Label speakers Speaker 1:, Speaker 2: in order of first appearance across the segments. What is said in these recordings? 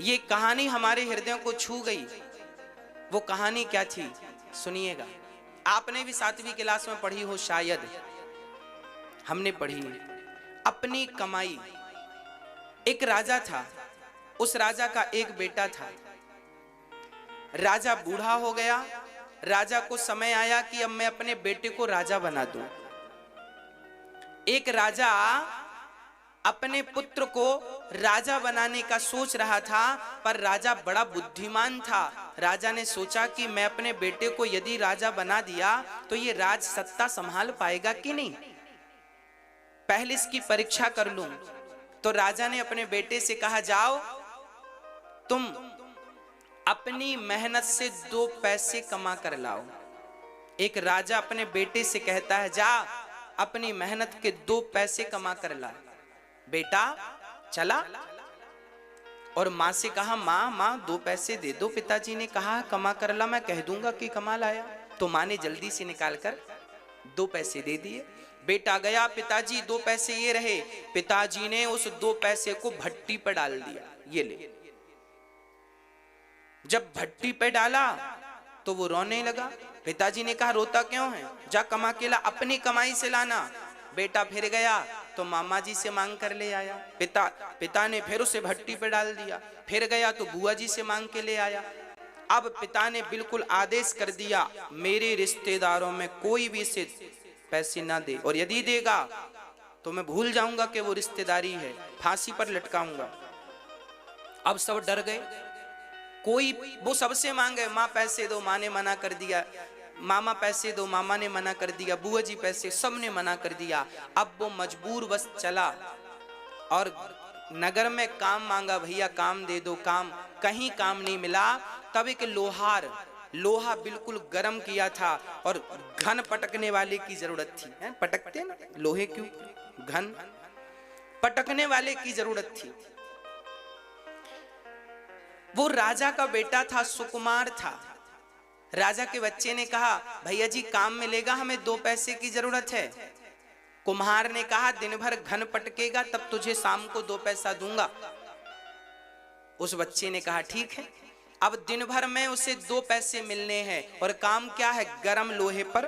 Speaker 1: ये कहानी हमारे हृदयों को छू गई। वो कहानी क्या थी सुनिएगा। आपने भी 7वीं क्लास में पढ़ी हो शायद, हमने पढ़ी है। अपनी कमाई। एक राजा था, उस राजा का एक बेटा था। राजा बूढ़ा हो गया। राजा को समय आया कि अब मैं अपने बेटे को राजा बना दूं। एक राजा अपने पुत्र को राजा बनाने का सोच रहा था, पर राजा बड़ा बुद्धिमान था। राजा ने सोचा कि मैं अपने बेटे को यदि राजा बना दिया तो ये राज सत्ता संभाल पाएगा कि नहीं, पहले इसकी परीक्षा कर लूं। तो राजा ने अपने बेटे से कहा, जाओ तुम अपनी मेहनत से 2 पैसे कमा कर लाओ। एक राजा अपने बेटे से कहता है, जा अपनी मेहनत के 2 पैसे कमा कर ला। बेटा चला और माँ से कहा, माँ 2 पैसे दे दो। पिताजी ने कहा, कमा कर ला, मैं कह दूंगा कि कमा लाया। तो माँ ने जल्दी से निकाल कर 2 पैसे दे दिए। बेटा गया, पिताजी 2 पैसे ये रहे। पिताजी ने उस 2 पैसे को भट्टी पर डाल दिया, ये ले। जब भट्टी पे डाला तो वो रोने लगा। पिताजी ने कहा, रोता क्यों है, जा कमा के ला, अपनी कमाई से लाना। बेटा फिर गया तो मामा जी से मांग कर ले आया। पिता ने फिर उसे भट्टी पे डाल दिया। फिर गया तो बुआ जी से मांग के ले आया। अब पिता ने बिल्कुल आदेश कर दिया, मेरे रिश्तेदारों में कोई भी इसे पैसे ना दे, और यदि देगा तो मैं भूल जाऊंगा कि वो रिश्तेदारी है, फांसी पर लटकाऊंगा। अब सब डर गए। कोई वो सबसे मांगे, माँ पैसे दो, माँ ने मना कर दिया। मामा पैसे दो, मामा ने मना कर दिया। बुआ जी पैसे, सब ने मना कर दिया। अब वो मजबूर बस चला और नगर में काम मांगा, भैया काम दे दो, काम। कहीं काम नहीं मिला। तब एक लोहा बिल्कुल गर्म किया था और घन पटकने वाले की जरूरत थी। है पटकते ना लोहे क्यों, घन पटकने वाले की जरूरत थी। वो राजा का बेटा था, सुकुमार था। राजा के बच्चे ने कहा, भैया जी काम मिलेगा, हमें 2 पैसे की जरूरत है। कुम्हार ने कहा, दिन भर घन पटकेगा तब तुझे शाम को 2 पैसा दूंगा। उस बच्चे ने कहा, ठीक है। अब दिन भर में उसे 2 पैसे मिलने हैं और काम क्या है, गरम लोहे पर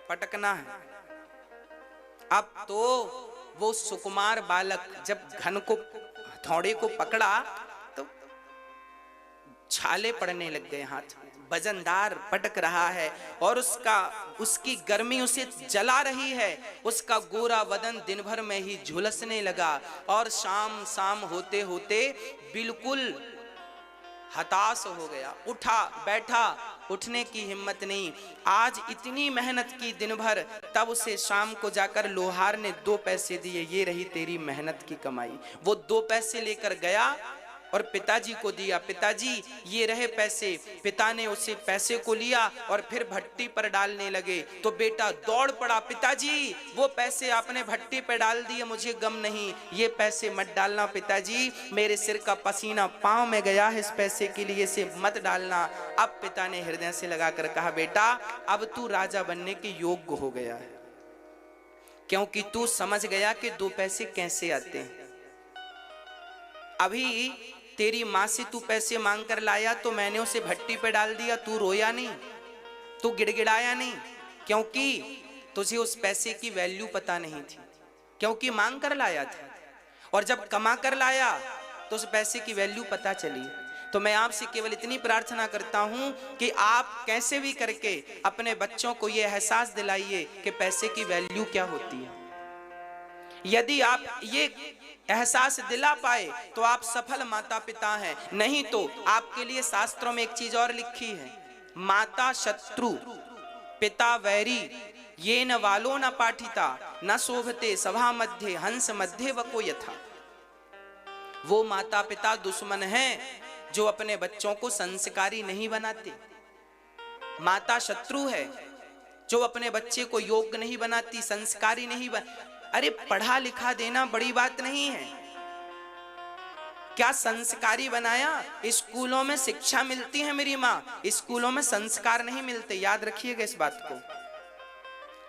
Speaker 1: पटकना है। अब तो वो सुकुमार बालक जब घन को, हथौड़े को पकड़ा तो छाले पड़ने लग गए हाथ में। वजनदार पटक रहा है और उसकी गर्मी उसे जला रही है। उसका गोरा बदन दिन भर में ही झुलसने लगा और शाम होते होते बिल्कुल हताश हो गया। उठा बैठा, उठने की हिम्मत नहीं। आज इतनी मेहनत की दिन भर, तब उसे शाम को जाकर लोहार ने 2 पैसे दिए, ये रही तेरी मेहनत की कमाई। वो 2 पैसे लेकर गया और पिताजी को दिया, पिताजी ये रहे पैसे। पिता ने उसे पैसे को लिया और फिर भट्टी पर डालने लगे। तो बेटा दौड़ पड़ा, पिताजी वो पैसे आपने भट्टी पर डाल दिए, मुझे गम नहीं, ये पैसे मत डालना पिताजी, मेरे सिर का पसीना पांव में गया है, इस पैसे के लिए इसे मत डालना। अब पिता ने हृदय से लगाकर कहा, बेटा अब तू राजा बनने के योग्य हो गया है, क्योंकि तू समझ गया कि 2 पैसे कैसे आते हैं। अभी तेरी माँ से तू पैसे मांग कर लाया तो मैंने उसे भट्टी पे डाल दिया, तू रोया नहीं, तू गिड़गिड़ाया नहीं, क्योंकि तुझे उस पैसे की वैल्यू पता नहीं थी, क्योंकि मांग कर लाया था। और जब कमा कर लाया तो उस पैसे की वैल्यू पता चली। तो मैं आपसे केवल इतनी प्रार्थना करता हूं कि आप कैसे भी करके अपने बच्चों को यह एहसास दिलाइए कि पैसे की वैल्यू क्या होती है। यदि आप ये एहसास दिला पाए तो आप सफल माता पिता हैं। नहीं तो आपके लिए शास्त्रों में एक चीज और लिखी है, माता शत्रु पिता वैरी ये न वालो न पाठिता न शोभते सभा मध्य हंस मध्य वको यथा। वो माता पिता दुश्मन हैं जो अपने बच्चों को संस्कारी नहीं बनाते। माता शत्रु है जो अपने बच्चे को योग्य नहीं बनाती, संस्कारी नहीं अरे पढ़ा लिखा देना बड़ी बात नहीं है, क्या संस्कारी बनाया? स्कूलों में शिक्षा मिलती है मेरी माँ, स्कूलों में संस्कार नहीं मिलते, याद रखिएगा इस बात को।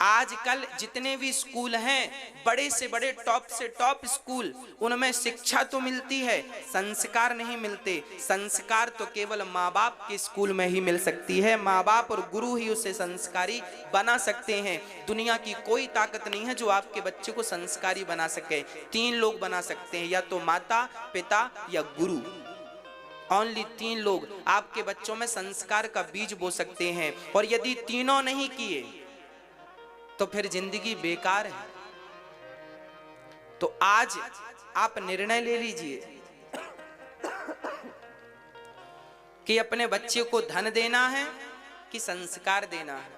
Speaker 1: आजकल जितने भी स्कूल हैं, बड़े से बड़े टॉप से टॉप स्कूल, उनमें शिक्षा तो मिलती है, संस्कार नहीं मिलते। संस्कार तो केवल माँ बाप के स्कूल में ही मिल सकती है। माँ बाप और गुरु ही उसे संस्कारी बना सकते हैं। दुनिया की कोई ताकत नहीं है जो आपके बच्चे को संस्कारी बना सके। 3 लोग बना सकते हैं, या तो माता, पिता या गुरु। ओनली 3 लोग आपके बच्चों में संस्कार का बीज बो सकते हैं। और यदि तीनों नहीं किए तो फिर जिंदगी बेकार है। तो आज आप निर्णय ले लीजिए कि अपने बच्चे को धन देना है कि संस्कार देना है।